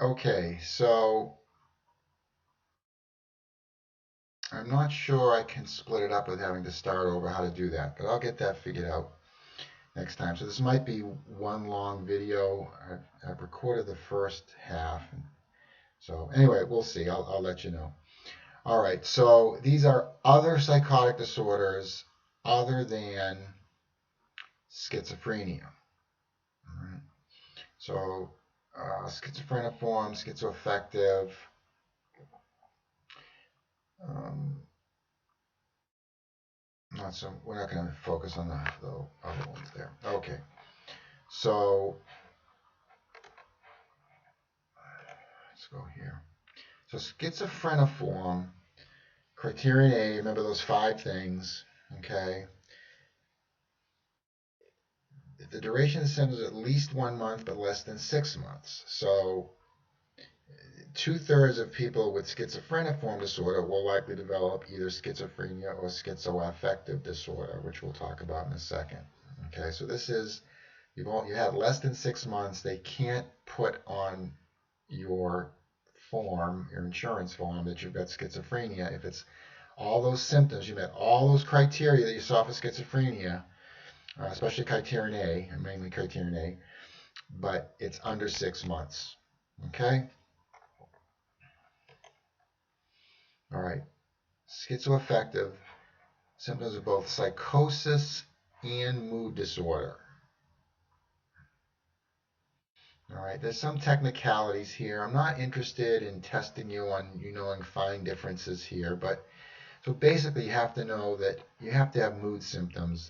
Okay, so I'm not sure I can split it up with having to start over how to do that, but I'll get that figured out next time. So this might be one long video. I've recorded the first half. So anyway, we'll see. I'll let you know. All right, so these are other psychotic disorders other than schizophrenia. All right. So schizophreniform, schizoaffective. Um, not so. We're not going to focus on the other ones there. Okay. So let's go here. So schizophreniform, criterion A. Remember those 5 things. Okay. The duration of the symptoms is at least 1 month, but less than 6 months. So 2/3 of people with schizophreniform disorder will likely develop either schizophrenia or schizoaffective disorder, which we'll talk about in a second. Okay, so this is you had less than 6 months. They can't put on your form, your insurance form, that you've got schizophrenia if it's all those symptoms. You met all those criteria that you saw for schizophrenia, especially criterion A, mainly criterion A, but it's under 6 months. Okay? All right. Schizoaffective, symptoms of both psychosis and mood disorder. All right, there's some technicalities here. I'm not interested in testing you on knowing fine differences here, but so basically you have to know that you have to have mood symptoms,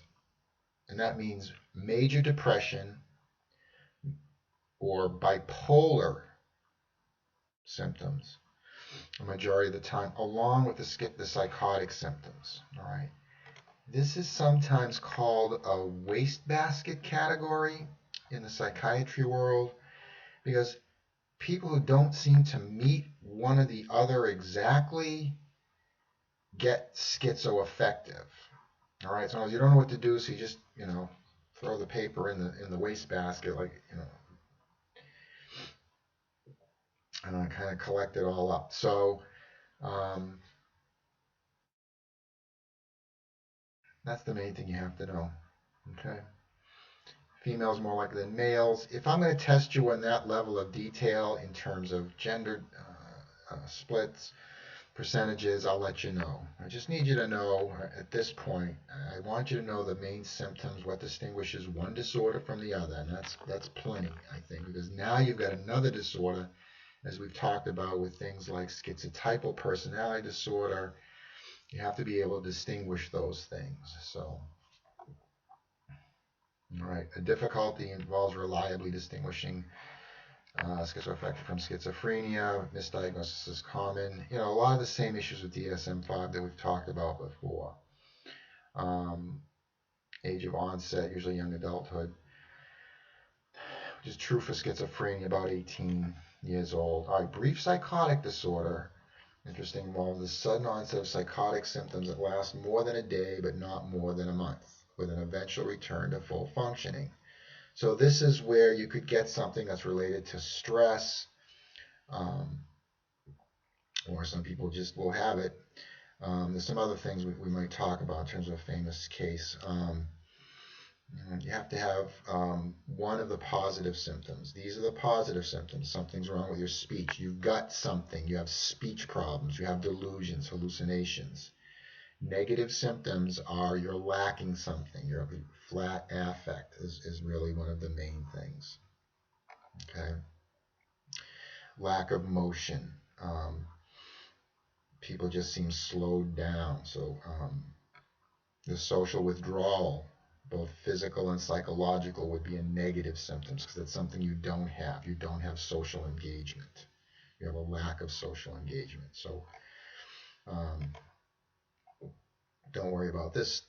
and that means major depression or bipolar symptoms a majority of the time, along with the psychotic symptoms. All right. This is sometimes called a wastebasket category in the psychiatry world because people who don't seem to meet one or the other exactly get schizoaffective. All right, so you don't know what to do, so you just throw the paper in the wastebasket, like and kind of collect it all up. So um, that's the main thing you have to know. Okay. Females more likely than males. If I'm going to test you on that level of detail in terms of gender splits, percentages, I'll let you know. I just need you to know at this point, I want you to know the main symptoms, what distinguishes one disorder from the other, and that's plenty, I think, because now you've got another disorder, as we've talked about with things like schizotypal personality disorder. You have to be able to distinguish those things. So, all right, a difficulty involves reliably distinguishing schizoaffective from schizophrenia. Misdiagnosis is common. A lot of the same issues with DSM-5 that we've talked about before. Um, age of onset, usually young adulthood, which is true for schizophrenia, about 18 years old. All right, brief psychotic disorder, interesting, involves the sudden onset of psychotic symptoms that last more than a day but not more than a month, with an eventual return to full functioning. So this is where you could get something that's related to stress, um, or some people just will have it. There's some other things we might talk about in terms of a famous case. You have to have one of the positive symptoms. These are the positive symptoms. Something's wrong with your speech. You've got something. You have speech problems. You have delusions, hallucinations. Negative symptoms are you're lacking something. Your flat affect is really one of the main things. Okay. Lack of motion. People just seem slowed down. So the social withdrawal, both physical and psychological, would be a negative symptoms because it's something you don't have. You don't have social engagement. You have a lack of social engagement. So um, don't worry about this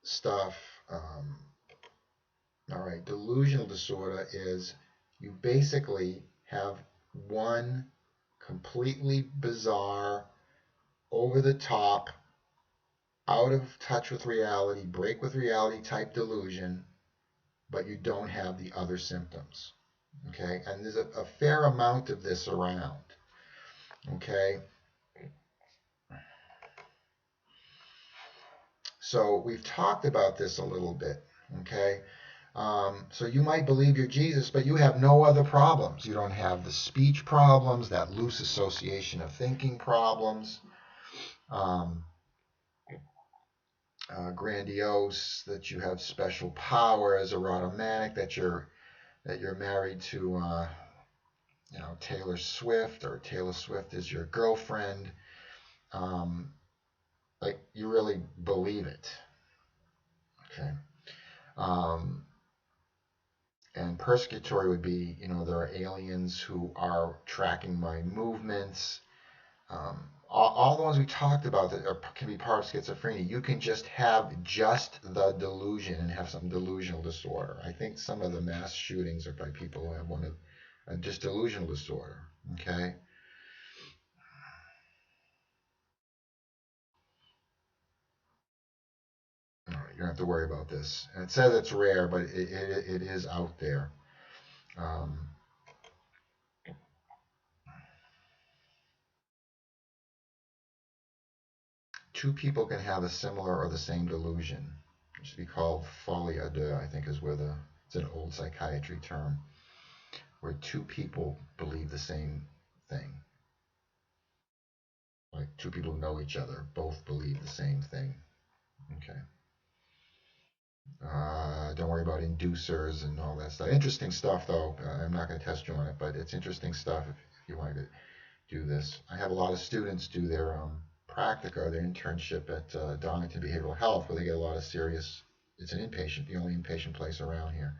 stuff. All right, delusional disorder is you basically have one completely bizarre, over the top, out of touch with reality, break with reality type delusion, but you don't have the other symptoms. Okay, and there's a fair amount of this around. Okay, so we've talked about this a little bit. Okay, so you might believe you're Jesus, but you have no other problems. You don't have the speech problems, that loose association of thinking problems, um, grandiose, that you have special powers, erotomanic, that you're married to Taylor Swift, or Taylor Swift is your girlfriend. Um, like you really believe it. Okay. Um, and purgatory would be, there are aliens who are tracking my movements. All the ones we talked about that can be part of schizophrenia. You can just have just the delusion and have some delusional disorder. I think some of the mass shootings are by people who have one of just delusional disorder. Okay. All right, you don't have to worry about this. And it says it's rare, but it is out there. Um, Two people can have a similar or the same delusion. It should be called folie à deux, I think is where it's an old psychiatry term, where two people believe the same thing. Like two people know each other, both believe the same thing. Okay. Don't worry about inducers and all that stuff. Interesting stuff, though. I'm not going to test you on it, but it's interesting stuff if you want to do this. I have a lot of students do their practica, their internship at Donington Behavioral Health, where they get a lot of serious. It's an inpatient, the only inpatient place around here,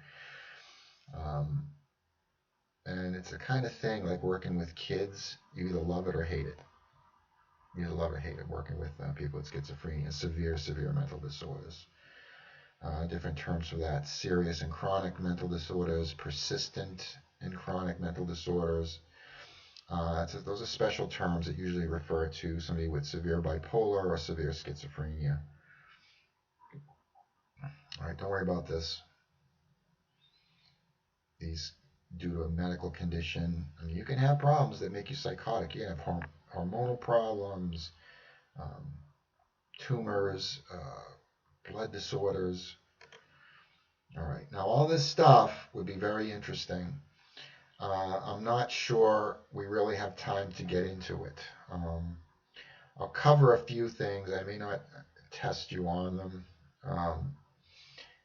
um, and it's the kind of thing like working with kids. You either love it or hate it. You either love or hate it working with people with schizophrenia, severe mental disorders. Different terms for that: serious and chronic mental disorders, persistent and chronic mental disorders. Those are special terms that usually refer to somebody with severe bipolar or severe schizophrenia. All right, don't worry about this. These due to a medical condition. I mean, you can have problems that make you psychotic. You can have hormonal problems, um, tumors, blood disorders. All right, now all this stuff would be very interesting. I'm not sure we really have time to get into it. I'll cover a few things. I may not test you on them. Um,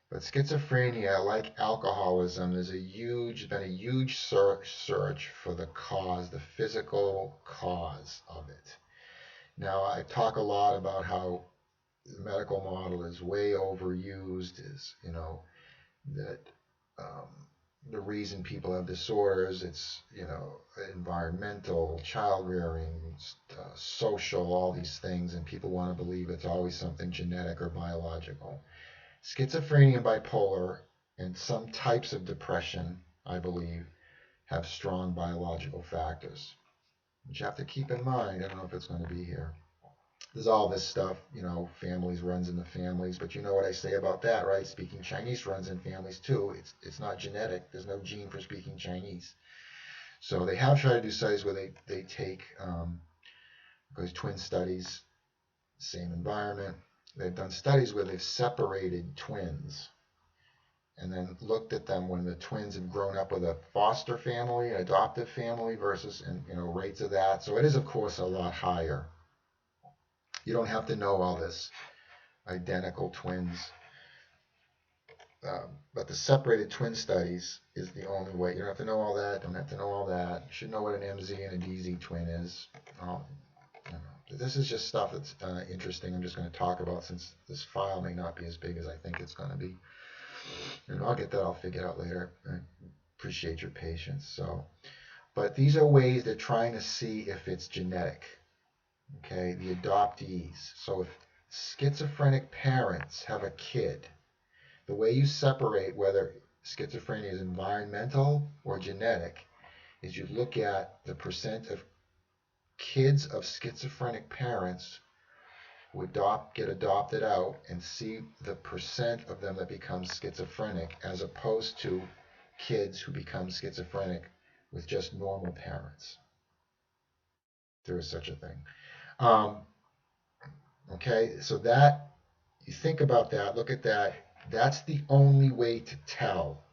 but schizophrenia, like alcoholism, there's been a huge search for the cause, the physical cause of it. Now, I talk a lot about how the medical model is way overused, that um, the reason people have disorders, it's, environmental, child rearing, social, all these things, and people want to believe it's always something genetic or biological. Schizophrenia and bipolar and some types of depression, I believe, have strong biological factors, which you have to keep in mind. I don't know if it's going to be here. There's all this stuff, families runs in the families, but you know what I say about that, right? Speaking Chinese runs in families too. It's not genetic. There's no gene for speaking Chinese. So they have tried to do studies where they take, because twin studies, same environment. They've done studies where they've separated twins and then looked at them when the twins have grown up with a foster family, an adoptive family versus, and rates of that. So it is, of course, a lot higher. You don't have to know all this. Identical twins. But the separated twin studies is the only way. You don't have to know all that. Don't have to know all that. You should know what an MZ and a DZ twin is. This is just stuff that's interesting. I'm just going to talk about since this file may not be as big as I think it's going to be. And I'll get that all figured out later. I appreciate your patience. But these are ways they're trying to see if it's genetic. Okay, the adoptees. So if schizophrenic parents have a kid, the way you separate whether schizophrenia is environmental or genetic is you look at the percent of kids of schizophrenic parents who get adopted out and see the percent of them that become schizophrenic as opposed to kids who become schizophrenic with just normal parents. There is such a thing. Um, okay, so that, you think about that, look at that. That's the only way to tell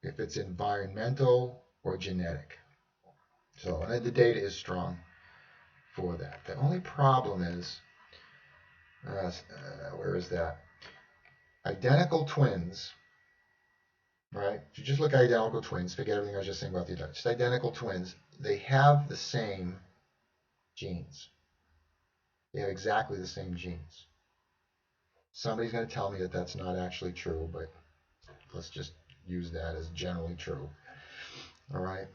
if it's environmental or genetic. So the data is strong for that. The only problem is, where is that? Identical twins, right? If you just look at identical twins, forget everything I was just saying about the identical. Just identical twins, they have the same genes. They have exactly the same genes. Somebody's going to tell me that that's not actually true, but let's just use that as generally true. All right.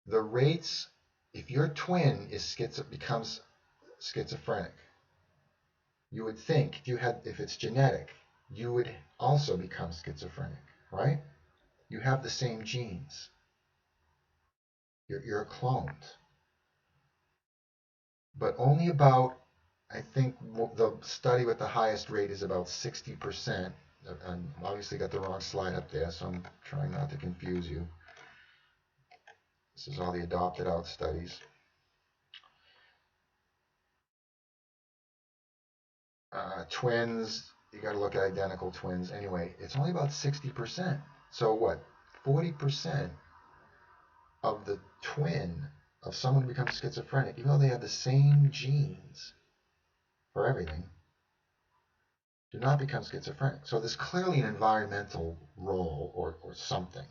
The rates, if your twin becomes schizophrenic, you would think if it's genetic, you would also become schizophrenic, right? You have the same genes. You're cloned. But only about, I think the study with the highest rate is about 60%. I obviously got the wrong slide up there, so I'm trying not to confuse you. This is all the adopted out studies. Twins, you got to look at identical twins. Anyway, it's only about 60%. So what? 40% of the twin of someone who becomes schizophrenic, even though they have the same genes for everything, do not become schizophrenic. So there's clearly an environmental role or something.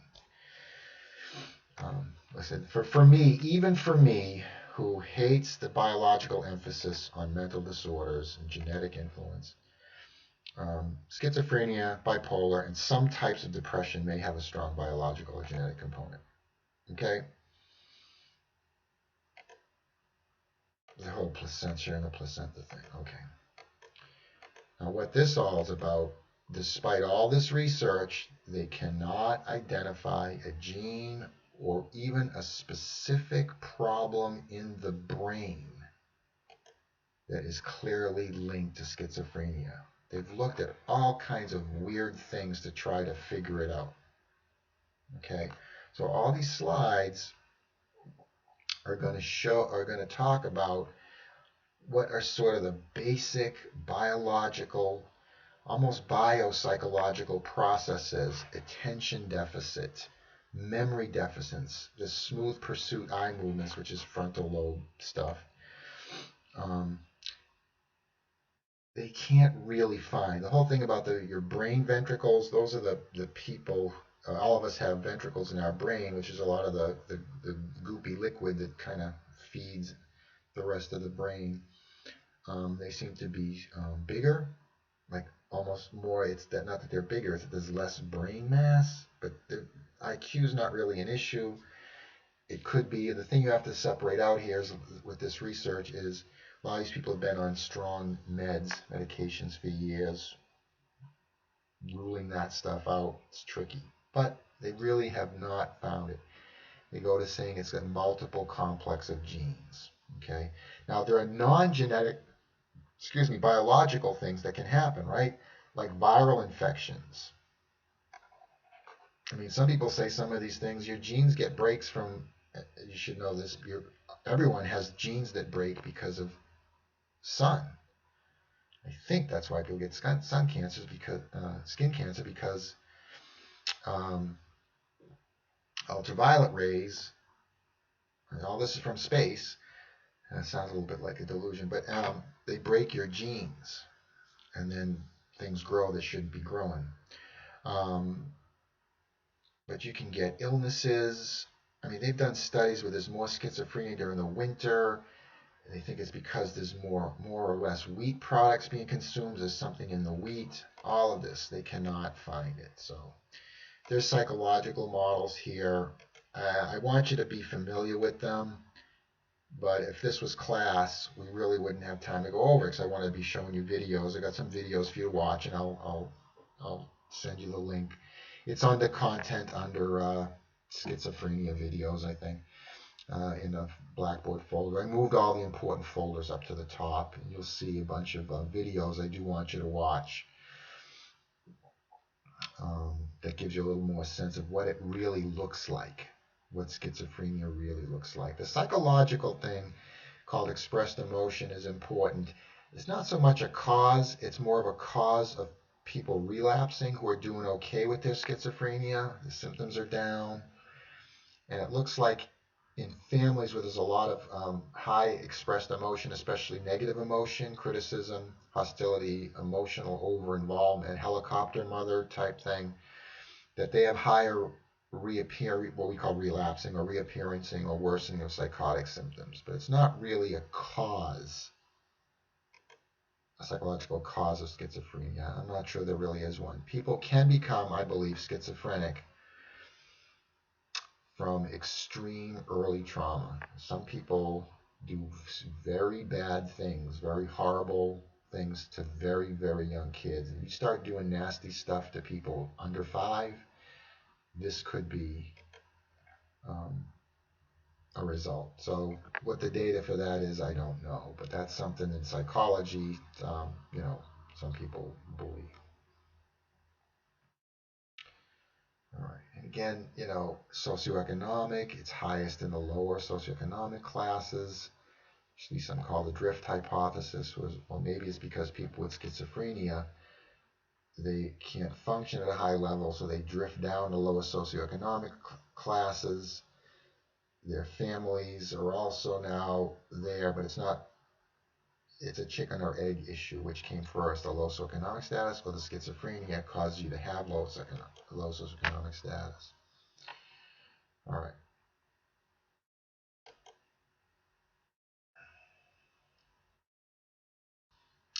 Listen, for me, even for me, who hates the biological emphasis on mental disorders and genetic influence, schizophrenia, bipolar, and some types of depression may have a strong biological or genetic component. Okay? The whole placenta and the placenta thing. Okay. Now, what this all is about, despite all this research, they cannot identify a gene or even a specific problem in the brain that is clearly linked to schizophrenia. They've looked at all kinds of weird things to try to figure it out. Okay, so all these slides are going to talk about what are sort of the basic biological, almost biopsychological processes: attention deficit, memory deficits, the smooth pursuit eye movements, which is frontal lobe stuff. They can't really find the whole thing about your brain ventricles. Those are the people. All of us have ventricles in our brain, which is a lot of the goopy liquid that kind of feeds the rest of the brain. They seem to be bigger, like almost more. It's that not that they're bigger; it's that there's less brain mass. But IQ is not really an issue. It could be. The thing you have to separate out here is, with this research, is a lot of these people have been on strong medications for years. Ruling that stuff out is tricky, but they really have not found it. They go to saying it's a multiple complex of genes. Okay. Now there are non-genetic, biological things that can happen, right? Like viral infections. I mean, some people say some of these things, your genes get breaks from, you should know this, everyone has genes that break because of sun. I think that's why people get skin cancer, because ultraviolet rays, and all this is from space. That sounds a little bit like a delusion, but they break your genes, and then things grow that shouldn't be growing. But you can get illnesses. I mean, they've done studies where there's more schizophrenia during the winter. They think it's because there's more or less wheat products being consumed. There's something in the wheat. All of this, they cannot find it. So there's psychological models here. I want you to be familiar with them. But if this was class, we really wouldn't have time to go over it, because I want to be showing you videos. I got some videos for you to watch, and I'll send you the link. It's under content under schizophrenia videos, I think, in a Blackboard folder. I moved all the important folders up to the top, and you'll see a bunch of videos I do want you to watch. that gives you a little more sense of what it really looks like, what schizophrenia really looks like. The psychological thing called expressed emotion is important. It's not so much a cause, it's more of a cause of people relapsing who are doing okay with their schizophrenia. The symptoms are down. And it looks like in families where there's a lot of high expressed emotion, especially negative emotion, criticism, hostility, emotional over-involvement, helicopter mother type thing, that they have higher what we call relapsing or reappearancing or worsening of psychotic symptoms. But it's not really a cause, a psychological cause of schizophrenia. I'm not sure there really is one. People can become, I believe, schizophrenic from extreme early trauma. Some people do very bad things, very horrible things to very, very young kids. If you start doing nasty stuff to people under 5, this could be um, a result. So what the data for that is, I don't know. But that's something in psychology, some people believe. All right. And again, socioeconomic, it's highest in the lower socioeconomic classes. Usually some call the drift hypothesis, well, maybe it's because people with schizophrenia, they can't function at a high level, so they drift down to lower socioeconomic classes. Their families are also now there, but it's a chicken or egg issue. Which came first, the low socioeconomic status or the schizophrenia caused you to have low socioeconomic status? All right.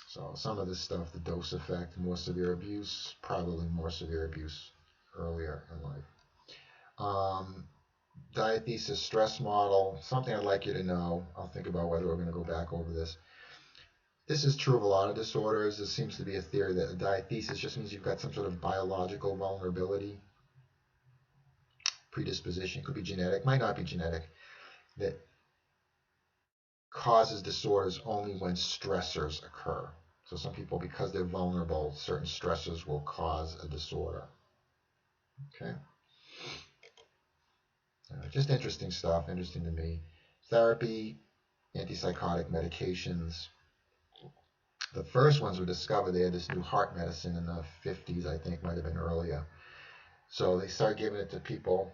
So some of this stuff, the dose effect, more severe abuse, probably more severe abuse earlier in life. Diathesis stress model, something I'd like you to know. I'll think about whether we're going to go back over this. This is true of a lot of disorders. There seems to be a theory that a diathesis just means you've got some sort of biological vulnerability, predisposition, could be genetic, might not be genetic, that causes disorders only when stressors occur. So some people, because they're vulnerable, certain stressors will cause a disorder. Okay? Just interesting stuff, interesting to me. Therapy, antipsychotic medications. The first ones were discovered, they had this new heart medicine in the 50s, I think, might have been earlier. So they started giving it to people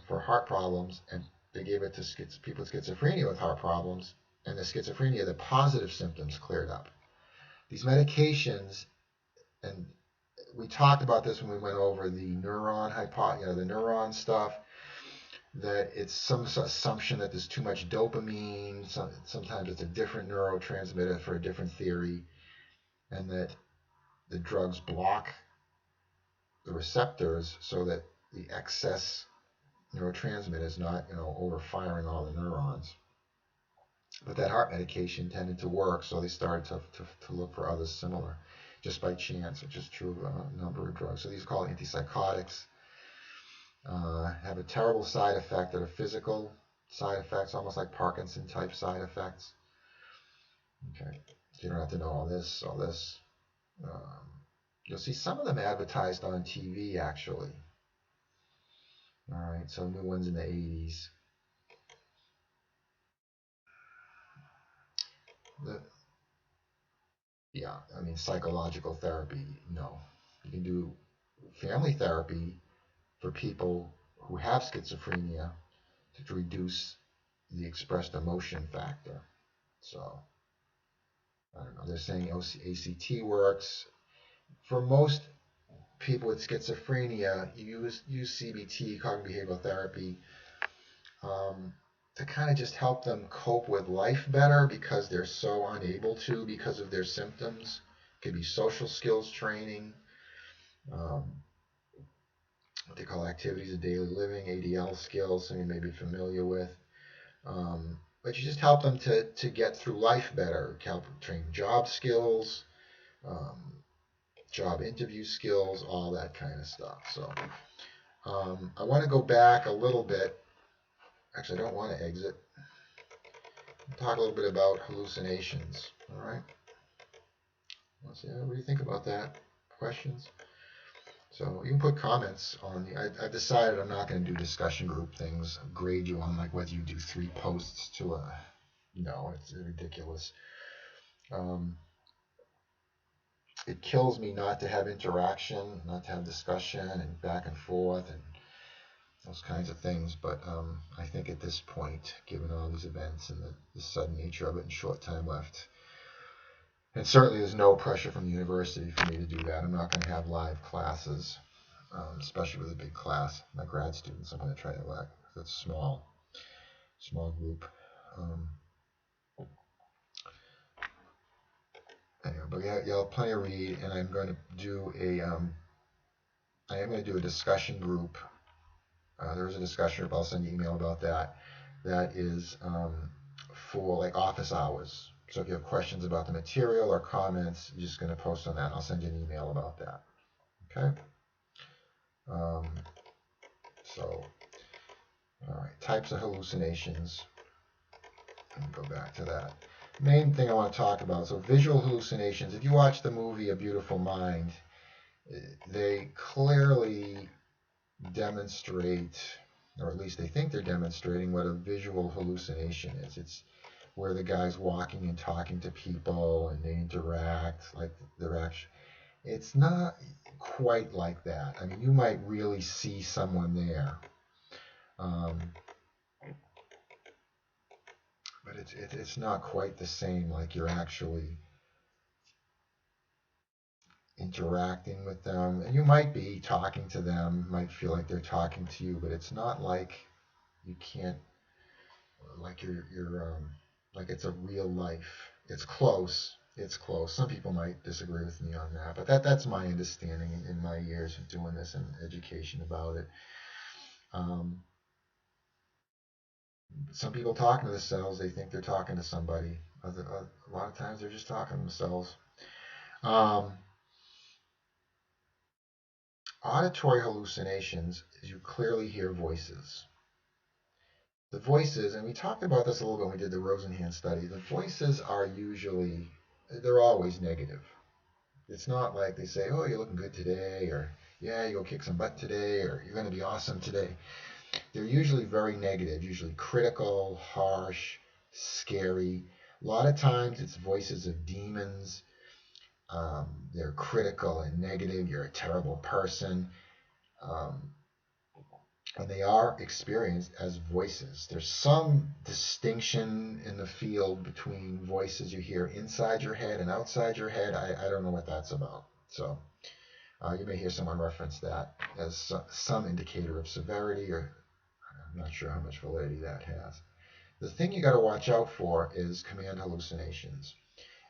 for heart problems, and they gave it to people with schizophrenia with heart problems, and the schizophrenia, the positive symptoms cleared up. These medications, and we talked about this when we went over the neuron the neuron stuff, that it's some assumption that there's too much dopamine, sometimes it's a different neurotransmitter for a different theory, and that the drugs block the receptors so that the excess neurotransmitter is not, overfiring all the neurons. But that heart medication tended to work, so they started to look for others similar, just by chance, which is true of a number of drugs. So these are called antipsychotics. Have a terrible side effect that are physical side effects, almost like Parkinson type side effects. Okay, so you don't have to know all this. You'll see some of them advertised on TV, actually. All right, so new ones in the 80s. Psychological therapy, no. You can do family therapy for people who have schizophrenia to reduce the expressed emotion factor. So, I don't know, they're saying ACT works. For most people with schizophrenia, you use CBT, cognitive behavioral therapy, to kind of just help them cope with life better because they're so unable to because of their symptoms. It could be social skills training, what they call activities of daily living, ADL skills, some you may be familiar with. But you just help them to get through life better, help train job skills, job interview skills, all that kind of stuff. So I want to go back a little bit. Actually, I don't want to exit. Talk a little bit about hallucinations. All right. Let's see. What do you think about that? Questions? So you can put comments on I've decided I'm not going to do discussion group things, grade you on like whether you do 3 posts to a. No, it's ridiculous. Um, it kills me not to have interaction, not to have discussion and back and forth and those kinds of things. But I think at this point, given all these events and the sudden nature of it and short time left, and certainly there's no pressure from the university for me to do that. I'm not going to have live classes, especially with a big class. My grad students, I'm going to try to let it's small group. Um, anyway, but yeah, you'll have plenty to read, and I'm going to do I am going to do a discussion group. There's a discussion group. I'll send you an email about that. That is for like office hours. So if you have questions about the material or comments, you're just going to post on that. I'll send you an email about that. Okay. Um, so, all right. Types of hallucinations. Let me go back to that. Main thing I want to talk about. So visual hallucinations. If you watch the movie A Beautiful Mind, they clearly demonstrate, or at least they think they're demonstrating, what a visual hallucination is. It's where the guy's walking and talking to people and they interact like they're actually. It's not quite like that. I mean, you might really see someone there, um, but it's not quite the same. Like you're actually interacting with them, and you might be talking to them, might feel like they're talking to you, but it's not like you can't, like you're like it's a real life. It's close. It's close. Some people might disagree with me on that, but that's my understanding in my years of doing this and education about it. Um, some people talking to themselves, they think they're talking to somebody. A lot of times they're just talking to themselves. Um, Auditory hallucinations is you clearly hear voices. The voices, and we talked about this a little bit when we did the Rosenhan study, the voices are usually, they're always negative. It's not like they say, oh, you're looking good today, or yeah, you go kick some butt today, or you're going to be awesome today. They're usually very negative, usually critical, harsh, scary. A lot of times it's voices of demons. They're critical and negative. You're a terrible person. Um, and they are experienced as voices. There's some distinction in the field between voices you hear inside your head and outside your head. I don't know what that's about. So you may hear someone reference that as some indicator of severity, or I'm not sure how much validity that has. The thing you got to watch out for is command hallucinations.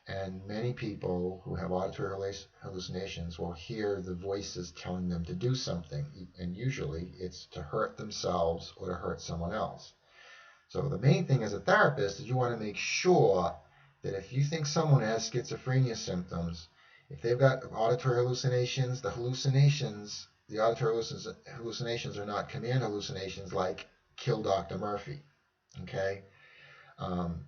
And many people who have auditory hallucinations will hear the voices telling them to do something, and usually it's to hurt themselves or to hurt someone else. So the main thing as a therapist is you want to make sure that if you think someone has schizophrenia symptoms, if they've got auditory hallucinations, the auditory hallucinations are not command hallucinations like kill Dr. Murphy. Okay? Um,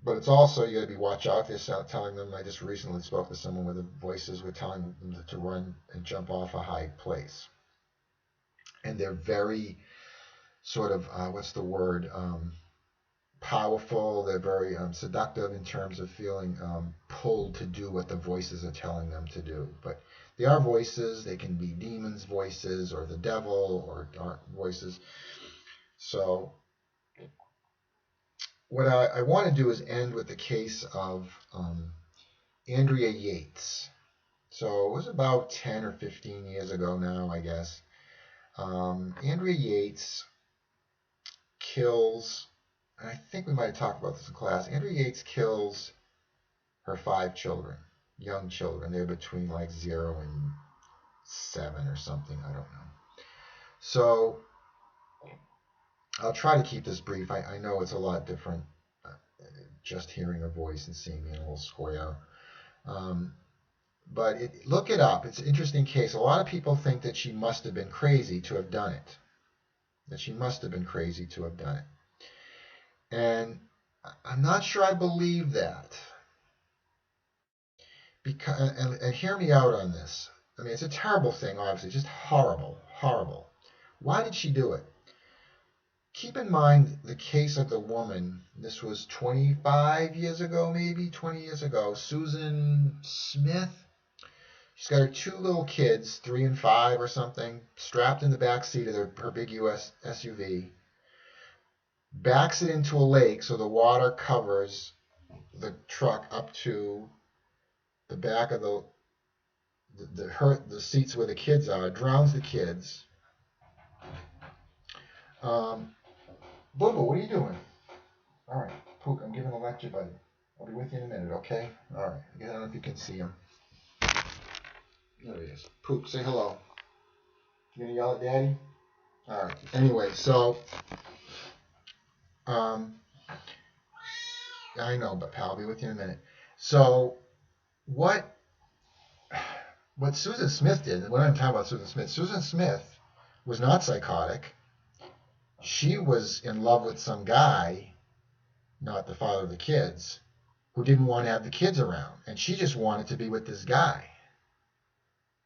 but it's also, you got to be watch out. They're telling them. I just recently spoke to someone where the voices were telling them to run and jump off a high place, and they're very sort of what's the word? Powerful. They're very seductive in terms of feeling pulled to do what the voices are telling them to do. But they are voices. They can be demons' voices or the devil or dark voices. So what I want to do is end with the case of Andrea Yates. So it was about 10 or 15 years ago now, I guess. Andrea Yates kills, and I think we might have talked about this in class. Andrea Yates kills her 5 children, young children. They're between like 0 and 7 or something. I don't know. So I'll try to keep this brief. I know it's a lot different just hearing her voice and seeing me in a little square. But look it up. It's an interesting case. A lot of people think that she must have been crazy to have done it. That she must have been crazy to have done it. And I'm not sure I believe that. And hear me out on this. I mean, it's a terrible thing, obviously, just horrible, horrible. Why did she do it? Keep in mind the case of the woman. This was 25 years ago, maybe 20 years ago. Susan Smith. She's got her two little kids, 3 and 5 or something, strapped in the back seat of her big US SUV. Backs it into a lake so the water covers the truck up to the back of the seats where the kids are. Drowns the kids. Boo Boo, what are you doing? All right, Pook, I'm giving a lecture, buddy. I'll be with you in a minute, okay? All right. I don't know if you can see him. There he is. Pook, say hello. You gonna yell at Daddy? All right. Anyway, so, I know, but pal, I'll be with you in a minute. So, what Susan Smith did, when I'm talking about Susan Smith was not psychotic. She was in love with some guy, not the father of the kids, who didn't want to have the kids around. And she just wanted to be with this guy.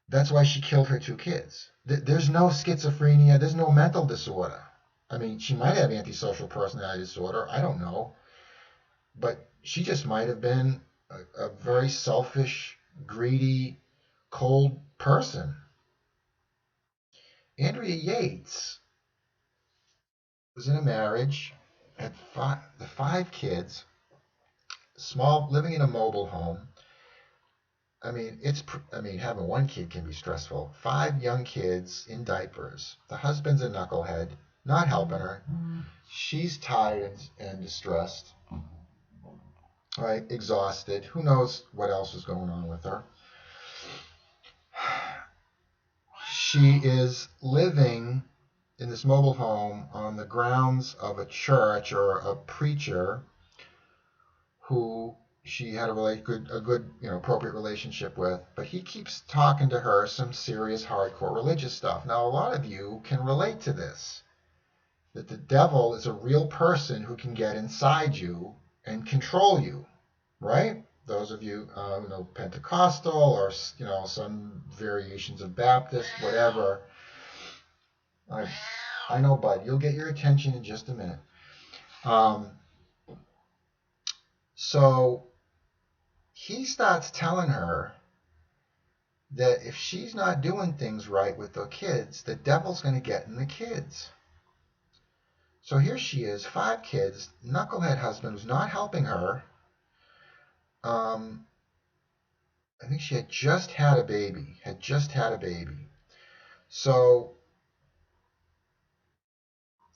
That's why she killed her two kids. There's no schizophrenia. There's no mental disorder. I mean, she might have antisocial personality disorder. I don't know. But she just might have been a very selfish, greedy, cold person. Andrea Yates was in a marriage, had five kids, living in a mobile home. I mean, having one kid can be stressful. 5 young kids in diapers. The husband's a knucklehead, not helping her. She's tired and distressed, right? Exhausted. Who knows what else is going on with her? She is living in this mobile home on the grounds of a church or a preacher who she had a good, appropriate relationship with, but he keeps talking to her some serious, hardcore religious stuff. Now, a lot of you can relate to this, that the devil is a real person who can get inside you and control you, right? Those of you who know Pentecostal or, some variations of Baptist, whatever. I know, bud, you'll get your attention in just a minute. So he starts telling her that if she's not doing things right with the kids, the devil's going to get in the kids. So here she is, 5 kids, knucklehead husband who's not helping her. I think she had just had a baby. So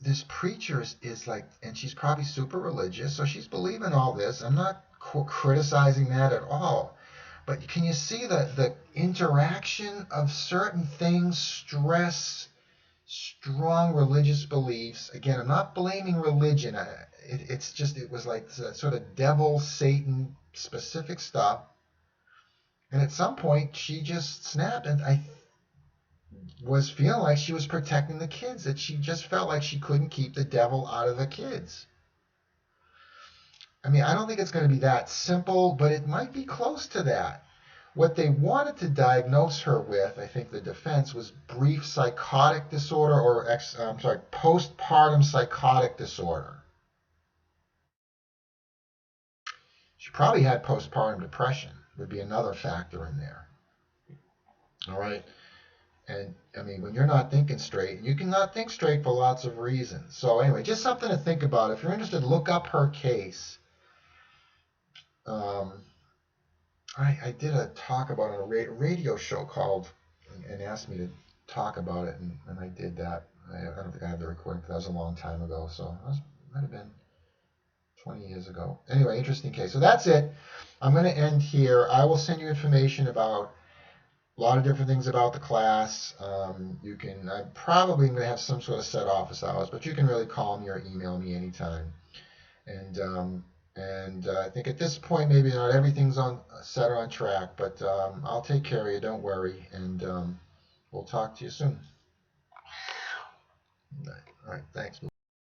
this preacher is like, and she's probably super religious, so she's believing all this. I'm not criticizing that at all. But can you see the interaction of certain things, stress, strong religious beliefs? Again, I'm not blaming religion. It was like sort of devil, Satan specific stuff. And at some point, she just snapped, and I was feeling like she was protecting the kids, that she just felt like she couldn't keep the devil out of the kids. I mean, I don't think it's going to be that simple, but it might be close to that. What they wanted to diagnose her with, I think the defense, was brief psychotic disorder or postpartum psychotic disorder. She probably had postpartum depression, would be another factor in there. All right. And I mean, when you're not thinking straight, you cannot think straight for lots of reasons. So anyway, just something to think about. If you're interested, look up her case. I did a talk about it on a radio show called, and asked me to talk about it, and I did that. I don't think I have the recording, because that was a long time ago, so might have been 20 years ago. Anyway, interesting case. So that's it. I'm going to end here. I will send you information about a lot of different things about the class. I'm probably going to have some sort of set office hours, but you can really call me or email me anytime. And I think at this point, maybe not everything's set or on track, but I'll take care of you. Don't worry, and we'll talk to you soon. All right, thanks.